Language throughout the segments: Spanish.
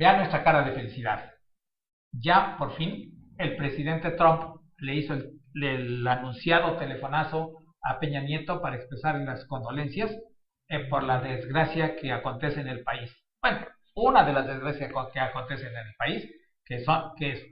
Vean nuestra cara de felicidad. Ya por fin el presidente Trump le hizo el anunciado telefonazo a Peña Nieto para expresar las condolencias por la desgracia que acontece en el país. Bueno, una de las desgracias que acontecen en el país, que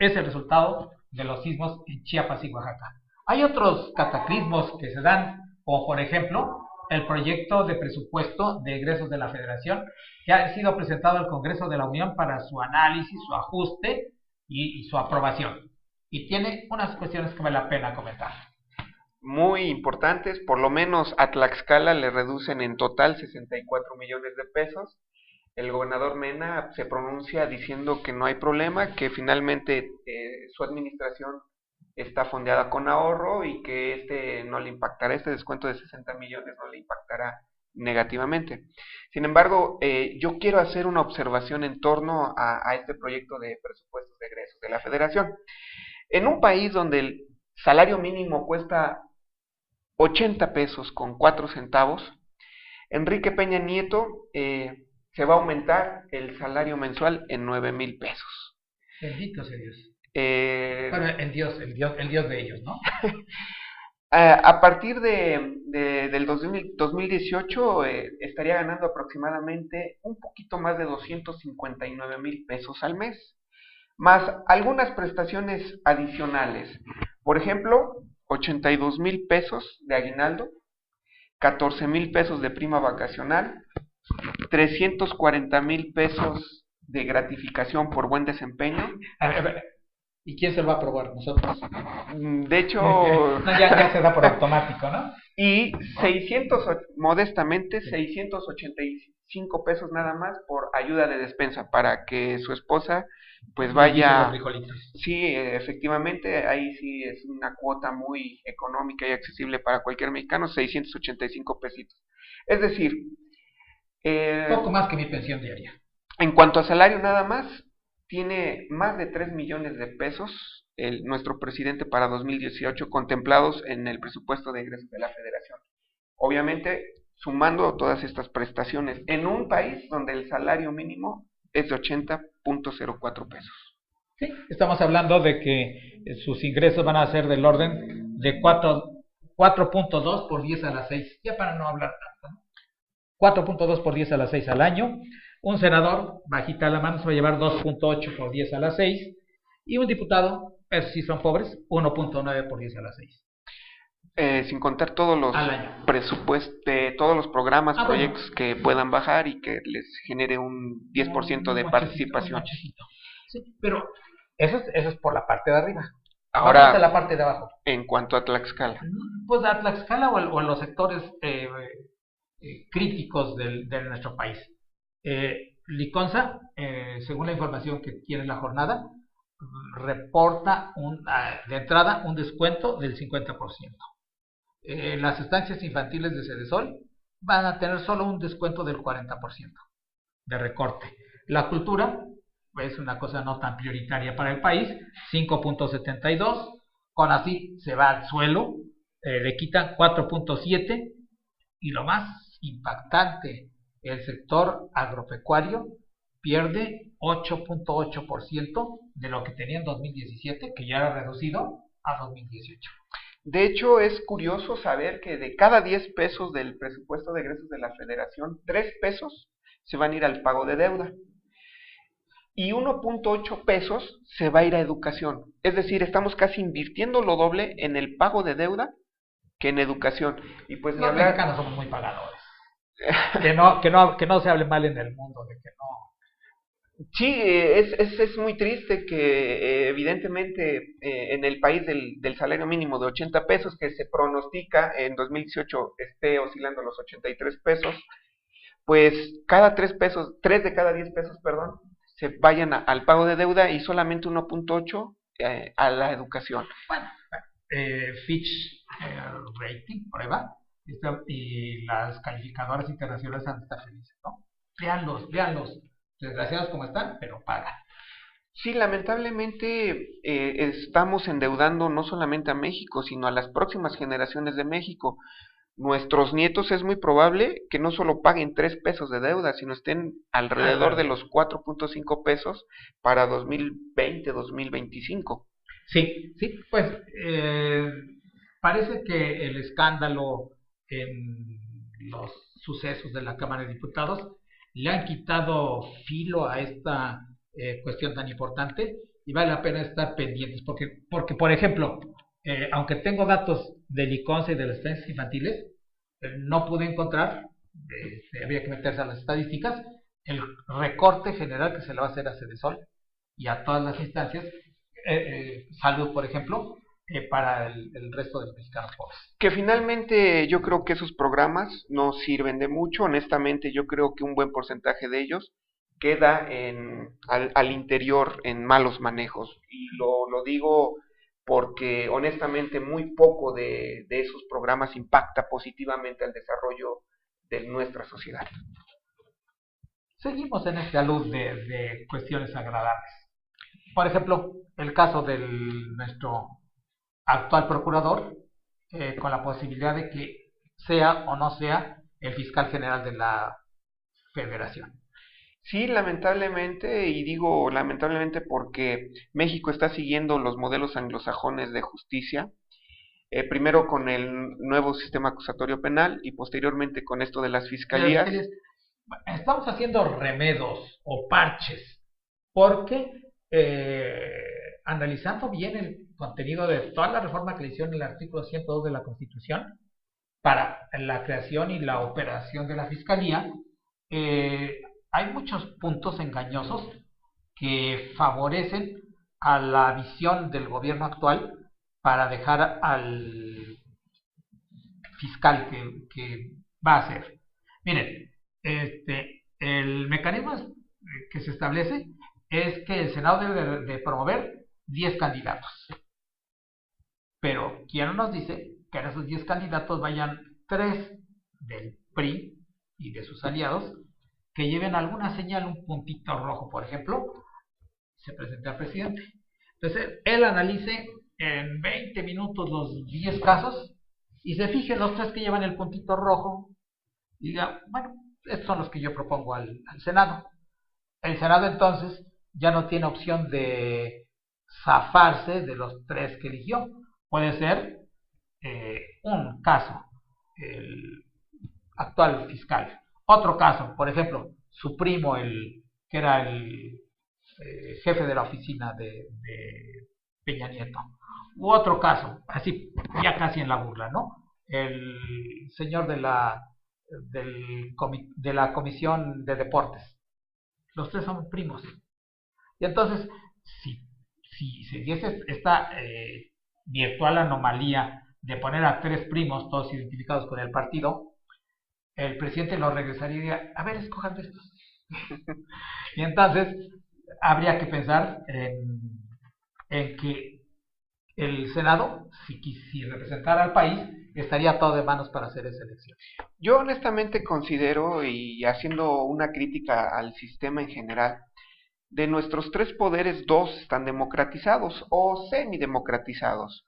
es el resultado de los sismos en Chiapas y Oaxaca. Hay otros cataclismos que se dan, como por ejemplo el proyecto de presupuesto de egresos de la Federación, que ha sido presentado al Congreso de la Unión para su análisis, su ajuste y su aprobación. Y tiene unas cuestiones que vale la pena comentar. Muy importantes, por lo menos a Tlaxcala le reducen en total 64 millones de pesos. El gobernador Mena se pronuncia diciendo que no hay problema, que finalmente su administración está fondeada con ahorro y que no le impactará, este descuento de 60 millones no le impactará negativamente. Sin embargo, yo quiero hacer una observación en torno a este proyecto de presupuestos de egresos de la Federación. En un país donde el salario mínimo cuesta 80 pesos con 4 centavos, Enrique Peña Nieto se va a aumentar el salario mensual en 9,000 pesos. Bendito sea Dios. Bueno, el Dios de ellos, ¿no? A partir del 2018 estaría ganando aproximadamente un poquito más de 259,000 pesos al mes, más algunas prestaciones adicionales. Por ejemplo, 82,000 pesos de aguinaldo, 14,000 pesos de prima vacacional, 340,000 pesos de gratificación por buen desempeño. A ver, ¿y quién se va a aprobar? ¿Nosotros? De hecho... No, ya se da por automático, ¿no? Y modestamente, 685 pesos nada más por ayuda de despensa para que su esposa pues vaya... Sí, efectivamente, ahí sí es una cuota muy económica y accesible para cualquier mexicano, 685 pesitos. Es decir... poco más que mi pensión diaria. En cuanto a salario nada más, tiene más de 3 millones de pesos nuestro presidente para 2018 contemplados en el presupuesto de egresos de la Federación. Obviamente, sumando todas estas prestaciones en un país donde el salario mínimo es de 80.04 pesos. Sí, estamos hablando de que sus ingresos van a ser del orden de 4.2 por 10 a la 6, ya para no hablar tanto, ¿no? 4.2 por 10 a la 6 al año. Un senador, bajita la mano, se va a llevar 2.8 por 10 a la 6. Y un diputado, esos sí son pobres, 1.9 por 10 a la 6. Sin contar todos los presupuestos, todos los programas, proyectos que puedan bajar y que les genere un 10% de participación. Sí, pero eso es por la parte de arriba. Ahora, vamos a la parte de abajo. En cuanto a Tlaxcala. Pues a Tlaxcala o a los sectores críticos de nuestro país. Liconza, según la información que tiene la jornada, reporta de entrada un descuento del 50%. Las estancias infantiles de Cedesol van a tener solo un descuento del 40% de recorte. La cultura es una cosa no tan prioritaria para el país, 5.72. CONACYT se va al suelo, le quitan 4.7. Y lo más impactante, el sector agropecuario pierde 8.8% de lo que tenía en 2017, que ya era reducido a 2018. De hecho, es curioso saber que de cada 10 pesos del presupuesto de egresos de la Federación, 3 pesos se van a ir al pago de deuda. Y 1.8 pesos se va a ir a educación. Es decir, estamos casi invirtiendo lo doble en el pago de deuda que en educación. Y pues los mexicanos somos muy pagadores. que no se hable mal en el mundo de que no. Sí, es muy triste que evidentemente en el país del salario mínimo de 80 pesos, que se pronostica en 2018 esté oscilando los 83 pesos, pues cada 3 de cada 10 pesos, se vayan al pago de deuda y solamente 1.8 a la educación. Bueno, Fitch Rating, prueba, y las calificadoras internacionales han de estar felices, ¿no? Veanlos, desgraciados como están, pero pagan. Sí, lamentablemente estamos endeudando no solamente a México, sino a las próximas generaciones de México. nuestros nietos es muy probable que no solo paguen 3 pesos de deuda, sino estén alrededor de los 4.5 pesos para 2020-2025. Sí, sí, pues parece que el escándalo en los sucesos de la Cámara de Diputados le han quitado filo a esta cuestión tan importante y vale la pena estar pendientes porque por ejemplo, aunque tengo datos del ICONSA y de las estancias infantiles, no pude encontrar, había que meterse a las estadísticas, el recorte general que se le va a hacer a Cedesol y a todas las instancias, salud por ejemplo, para el resto de los mexicanos pobres. Que finalmente yo creo que esos programas no sirven de mucho, honestamente yo creo que un buen porcentaje de ellos queda al interior en malos manejos, y lo digo porque honestamente muy poco de esos programas impacta positivamente al desarrollo de nuestra sociedad. Seguimos en esta luz de cuestiones agradables. Por ejemplo, el caso de nuestro actual procurador, con la posibilidad de que sea o no sea el fiscal general de la Federación. Sí, lamentablemente, y digo lamentablemente porque México está siguiendo los modelos anglosajones de justicia, primero con el nuevo sistema acusatorio penal y posteriormente con esto de las fiscalías. Estamos haciendo remedos o parches porque analizando bien el contenido de toda la reforma que le hicieron en el artículo 102 de la Constitución para la creación y la operación de la fiscalía, hay muchos puntos engañosos que favorecen a la visión del gobierno actual para dejar al fiscal que va a ser. Miren, el mecanismo que se establece es que el Senado debe de promover 10 candidatos. Pero ¿quién nos dice que en esos 10 candidatos vayan 3 del PRI y de sus aliados que lleven alguna señal, un puntito rojo, por ejemplo, se presente al presidente? Entonces, él analice en 20 minutos los 10 casos y se fije los 3 que llevan el puntito rojo y diga, bueno, estos son los que yo propongo al Senado. El Senado entonces ya no tiene opción de zafarse de los 3 que eligió. Puede ser un caso, el actual fiscal. Otro caso, por ejemplo, su primo, que era el jefe de la oficina de Peña Nieto. U otro caso, así ya casi en la burla, ¿no? El señor de la Comisión de Deportes. Los 3 son primos. Y entonces, si se diese esta virtual anomalía de poner a 3 primos, todos identificados con el partido, el presidente lo regresaría y diría, a ver, escojan de estos. Y entonces habría que pensar en que el Senado, si representara al país, estaría todo de manos para hacer esa elección. Yo honestamente considero, y haciendo una crítica al sistema en general, de nuestros 3 poderes, 2 están democratizados o semidemocratizados.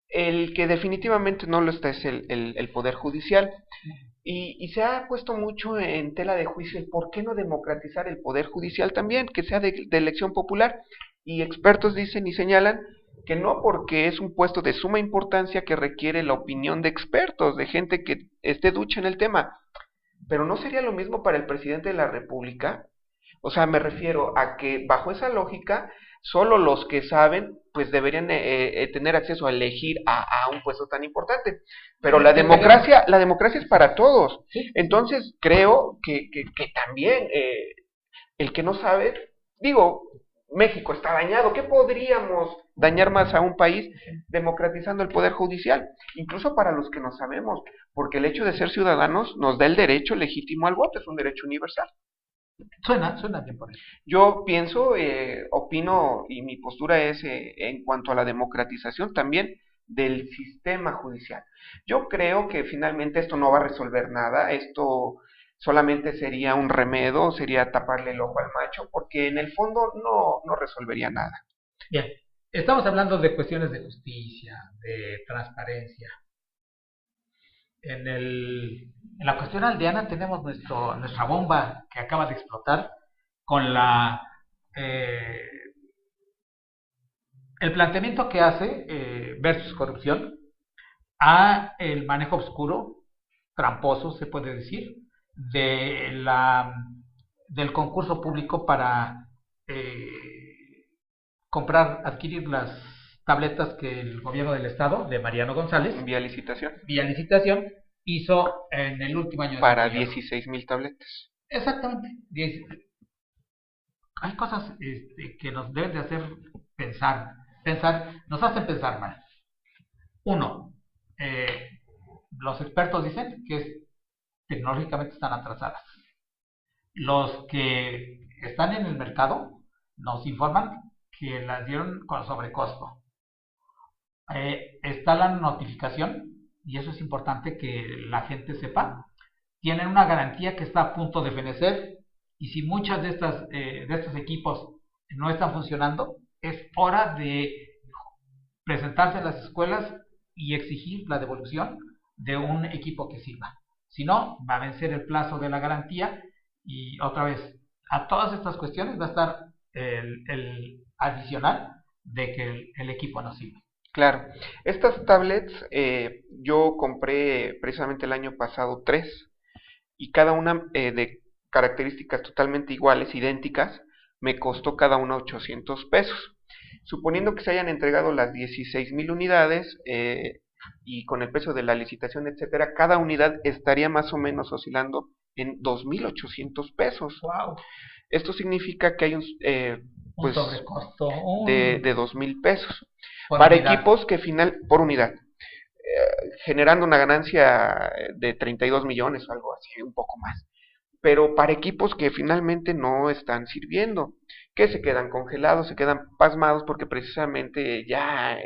El que definitivamente no lo está es el Poder Judicial. Y se ha puesto mucho en tela de juicio el por qué no democratizar el Poder Judicial también, que sea de elección popular. Y expertos dicen y señalan que no, porque es un puesto de suma importancia que requiere la opinión de expertos, de gente que esté ducha en el tema. Pero ¿no sería lo mismo para el presidente de la República? O sea, me refiero a que bajo esa lógica, solo los que saben, pues deberían tener acceso a elegir a un puesto tan importante. Pero la democracia es para todos. Entonces, creo que también el que no sabe, digo, México está dañado. ¿Qué podríamos dañar más a un país democratizando el Poder Judicial? Incluso para los que no sabemos, porque el hecho de ser ciudadanos nos da el derecho legítimo al voto, es un derecho universal. Suena bien por eso. Yo pienso, opino, y mi postura es en cuanto a la democratización también del sistema judicial. Yo creo que finalmente esto no va a resolver nada, esto solamente sería un remedio, sería taparle el ojo al macho, porque en el fondo no resolvería nada. Bien, estamos hablando de cuestiones de justicia, de transparencia. En la cuestión aldeana tenemos nuestra bomba que acaba de explotar con eh, el planteamiento que hace versus corrupción a el manejo oscuro, tramposo se puede decir, de del concurso público para adquirir las tabletas que el gobierno del estado de Mariano González, vía licitación, hizo en el último año de para 16,000 tabletas. Exactamente. Hay cosas que nos deben de hacer pensar, nos hacen pensar mal. Uno, los expertos dicen que tecnológicamente están atrasadas. Los que están en el mercado nos informan que las dieron con sobrecosto. Está la notificación, y eso es importante que la gente sepa. Tienen una garantía que está a punto de fenecer, y si muchas de estos equipos no están funcionando, es hora de presentarse en las escuelas y exigir la devolución de un equipo que sirva. Si no, va a vencer el plazo de la garantía, y otra vez, a todas estas cuestiones va a estar el adicional de que el equipo no sirve. Claro, estas tablets yo compré precisamente el año pasado 3, y cada una de características totalmente iguales, idénticas, me costó cada una 800 pesos. Suponiendo que se hayan entregado las 16,000 unidades y con el precio de la licitación, etcétera, cada unidad estaría más o menos oscilando en 2,800 pesos. Wow. Esto significa que hay un sobrecosto de 2,000 pesos para unidad. Equipos que por unidad, generando una ganancia de 32 millones o algo así, un poco más. Pero para equipos que finalmente no están sirviendo, que se quedan congelados, se quedan pasmados porque precisamente ya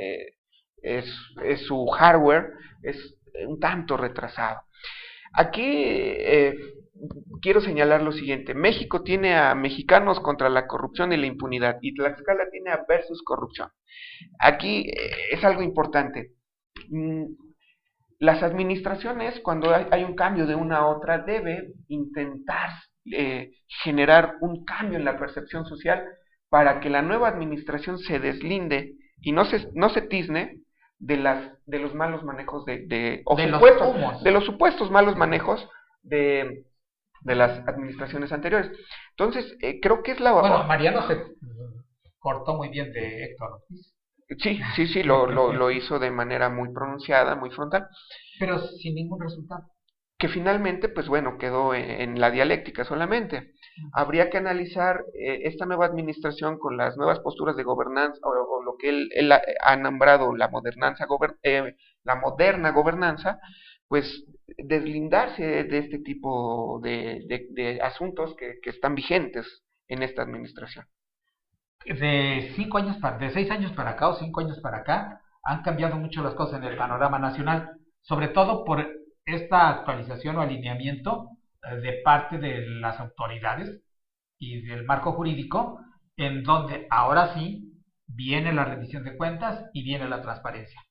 su hardware es un tanto retrasado. Aquí quiero señalar lo siguiente: México tiene a Mexicanos contra la corrupción y la impunidad, y Tlaxcala tiene a Versus Corrupción. Aquí es algo importante. Las administraciones, cuando hay un cambio de una a otra, debe intentar generar un cambio en la percepción social para que la nueva administración se deslinde y no se tizne de los malos manejos de los supuestos malos manejos de las administraciones anteriores. Entonces, creo que es Bueno, Mariano se cortó muy bien de Héctor Ortiz. Sí, lo hizo de manera muy pronunciada, muy frontal. Pero sin ningún resultado. Que finalmente, pues bueno, quedó en la dialéctica solamente. Habría que analizar esta nueva administración con las nuevas posturas de gobernanza, o lo que él ha nombrado la moderna gobernanza, pues deslindarse de este tipo de asuntos que están vigentes en esta administración. De 6 años para acá o 5 años para acá han cambiado mucho las cosas en el panorama nacional, sobre todo por esta actualización o alineamiento de parte de las autoridades y del marco jurídico, en donde ahora sí viene la rendición de cuentas y viene la transparencia.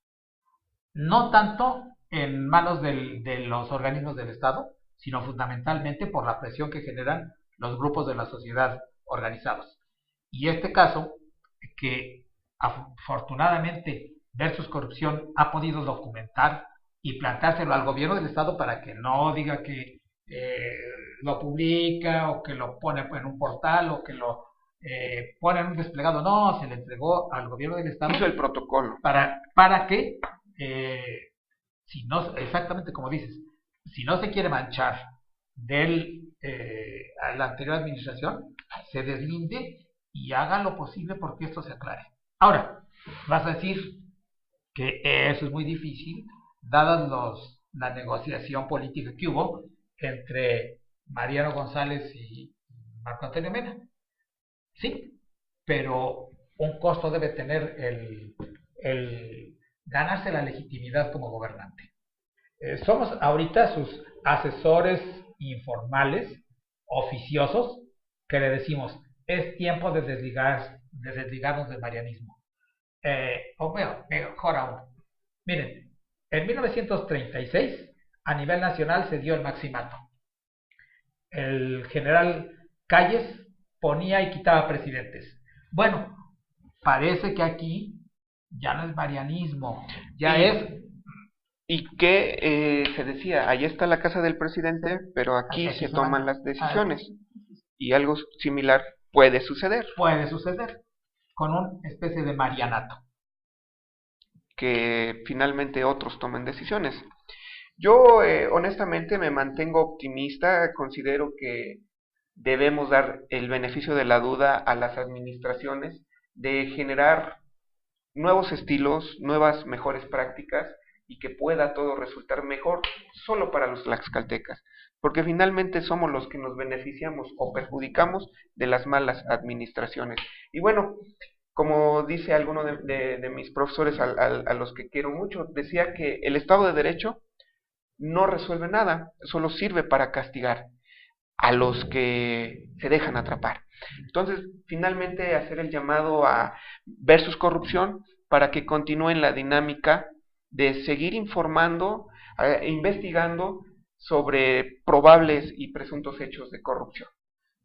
No tanto en manos de los organismos del Estado, sino fundamentalmente por la presión que generan los grupos de la sociedad organizados. Y este caso, que afortunadamente Versus Corrupción ha podido documentar y plantárselo al gobierno del estado para que no diga que lo publica o que lo pone en un portal o que lo pone en un desplegado. No, se le entregó al gobierno del estado. Hizo el protocolo. Para que, si no, exactamente como dices, si no se quiere manchar a la anterior administración, se deslinde y haga lo posible porque esto se aclare. Ahora, vas a decir que eso es muy difícil, dadas la negociación política que hubo entre Mariano González y Marco Antonio Mena. Sí, pero un costo debe tener el ganarse la legitimidad como gobernante. Somos ahorita sus asesores informales, oficiosos, que le decimos: es tiempo de desligarnos del marianismo. O mejor aún, miren, en 1936 a nivel nacional se dio el maximato. El general Calles ponía y quitaba presidentes. Bueno, parece que aquí ya no es marianismo, ya es... Y que se decía, ahí está la casa del presidente, pero aquí se toman las decisiones. Y algo similar puede suceder. Puede suceder, con una especie de marianato. Que finalmente otros tomen decisiones. Yo honestamente me mantengo optimista, considero que debemos dar el beneficio de la duda a las administraciones de generar nuevos estilos, nuevas mejores prácticas y que pueda todo resultar mejor solo para los tlaxcaltecas, porque finalmente somos los que nos beneficiamos o perjudicamos de las malas administraciones. Y bueno, como dice alguno de mis profesores a los que quiero mucho, decía que el Estado de Derecho no resuelve nada, solo sirve para castigar a los que se dejan atrapar. Entonces, finalmente hacer el llamado a versus corrupción para que continúen la dinámica de seguir informando, investigando sobre probables y presuntos hechos de corrupción.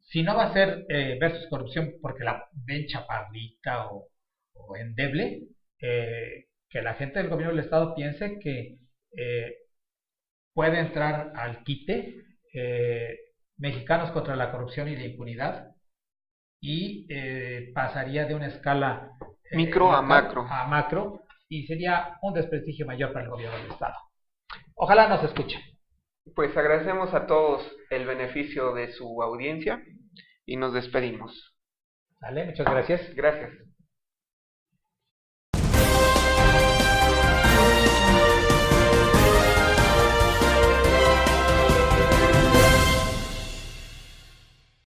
Si no va a ser versus corrupción porque la ven chaparrita o endeble, que la gente del gobierno del Estado piense que puede entrar al quite Mexicanos contra la corrupción y la impunidad y pasaría de una escala micro a macro y sería un desprestigio mayor para el gobierno del Estado. Ojalá nos escuchen. Pues agradecemos a todos el beneficio de su audiencia y nos despedimos. Vale, muchas gracias. Gracias.